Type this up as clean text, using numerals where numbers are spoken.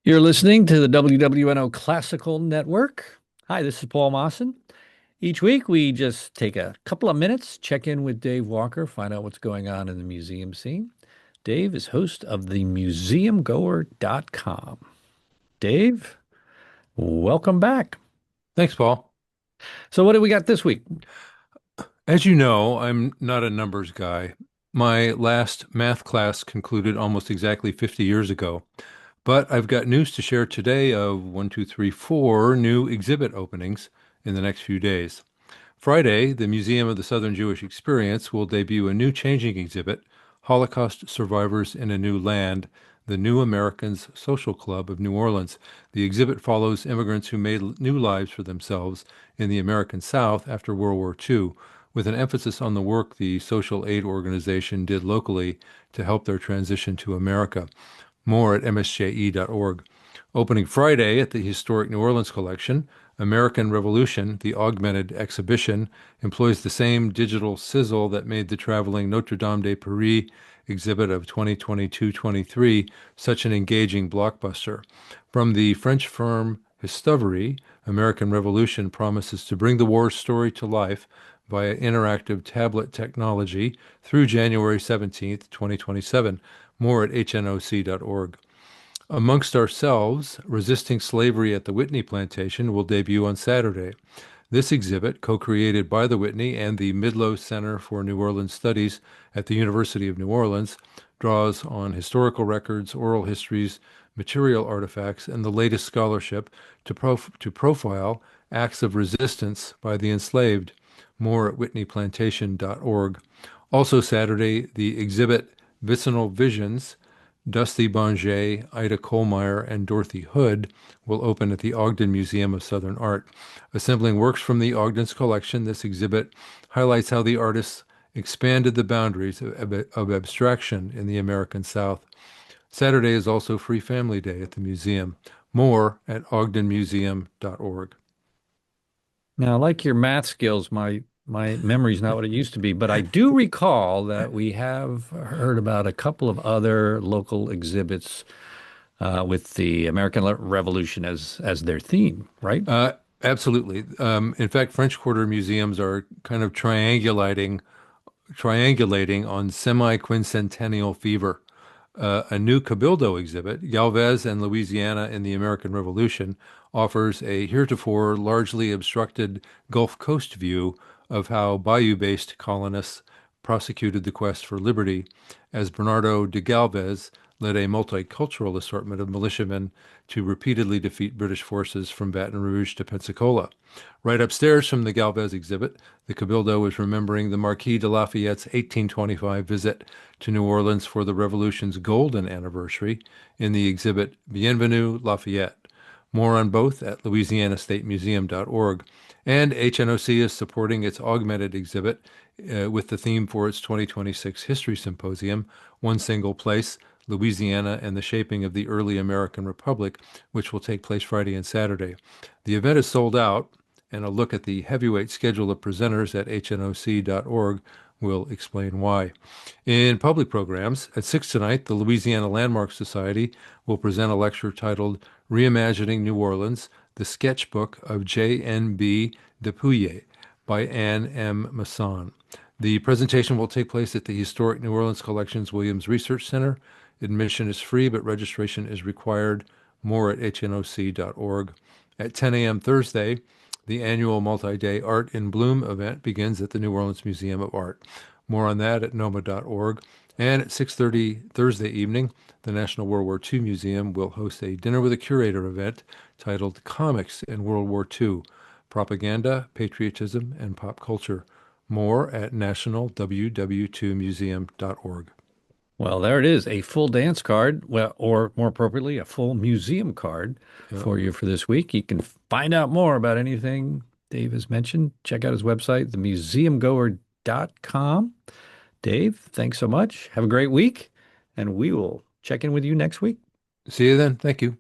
You're listening to the WWNO Classical Network. Hi, this is Paul Mawson. Each week, we just take a couple of minutes, check in with Dave Walker, find out what's going on in the museum scene. Dave is host of the Museumgoer.com. Dave, welcome back. Thanks, Paul. So, what do we got this week? As you know, I'm not a numbers guy. My last math class concluded almost exactly 50 years ago, but I've got news to share today of one, two, three, four new exhibit openings in the next few days. Friday, the Museum of the Southern Jewish Experience will debut a new changing exhibit, Holocaust Survivors in a New Land, the New Americans Social Club of New Orleans. The exhibit follows immigrants who made new lives for themselves in the American South after World War II, with an emphasis on the work the social aid organization did locally to help their transition to America. More at msje.org. Opening Friday at the Historic New Orleans Collection, American Revolution, the augmented exhibition, employs the same digital sizzle that made the traveling Notre Dame de Paris exhibit of 2022-23 such an engaging blockbuster. From the French firm Histovery, American Revolution promises to bring the war story to life via interactive tablet technology through January 17th, 2027. More at hnoc.org. Amongst Ourselves, Resisting Slavery at the Whitney Plantation will debut on Saturday. This exhibit, co-created by the Whitney and the Midlow Center for New Orleans Studies at the University of New Orleans, draws on historical records, oral histories, material artifacts, and the latest scholarship to profile acts of resistance by the enslaved. More at whitneyplantation.org. Also Saturday, the exhibit Vicinal Visions, Dusty Bonget, Ida Kohlmeyer, and Dorothy Hood will open at the Ogden Museum of Southern Art. Assembling works from the Ogden's collection, this exhibit highlights how the artists expanded the boundaries of abstraction in the American South. Saturday is also Free Family Day at the museum. More at ogdenmuseum.org. Now, I like your math skills. My memory's not what it used to be, but I do recall that we have heard about a couple of other local exhibits with the American Revolution as their theme, right? Absolutely. In fact, French Quarter museums are kind of triangulating on semi-quincentennial fever. A new Cabildo exhibit, Galvez and Louisiana in the American Revolution, offers a heretofore largely obstructed Gulf Coast view of how bayou-based colonists prosecuted the quest for liberty, as Bernardo de Galvez led a multicultural assortment of militiamen to repeatedly defeat British forces from Baton Rouge to Pensacola. Right upstairs from the Galvez exhibit, the Cabildo is remembering the Marquis de Lafayette's 1825 visit to New Orleans for the Revolution's golden anniversary in the exhibit Bienvenue Lafayette. More on both at louisianastatemuseum.org. And HNOC is supporting its augmented exhibit with the theme for its 2026 History Symposium, One Single Place, Louisiana and the Shaping of the Early American Republic, which will take place Friday and Saturday. The event is sold out, and a look at the heavyweight schedule of presenters at hnoc.org will explain why. In public programs, at 6 tonight, the Louisiana Landmark Society will present a lecture titled Reimagining New Orleans, the Sketchbook of J.N.B. Depouillet by Anne M. Masson. The presentation will take place at the Historic New Orleans Collections Williams Research Center. Admission is free, but registration is required. More at hnoc.org. At 10 a.m. Thursday, the annual multi-day Art in Bloom event begins at the New Orleans Museum of Art. More on that at noma.org. And at 6:30 Thursday evening, the National World War II Museum will host a Dinner with a Curator event titled Comics in World War II, Propaganda, Patriotism, and Pop Culture. More at nationalww2museum.org. Well, there it is, a full dance card, well, or more appropriately, a full museum card Yeah. for you for this week. You can find out more about anything Dave has mentioned. Check out his website, themuseumgoer.com. Dave, thanks so much. Have a great week, and we will check in with you next week. See you then. Thank you.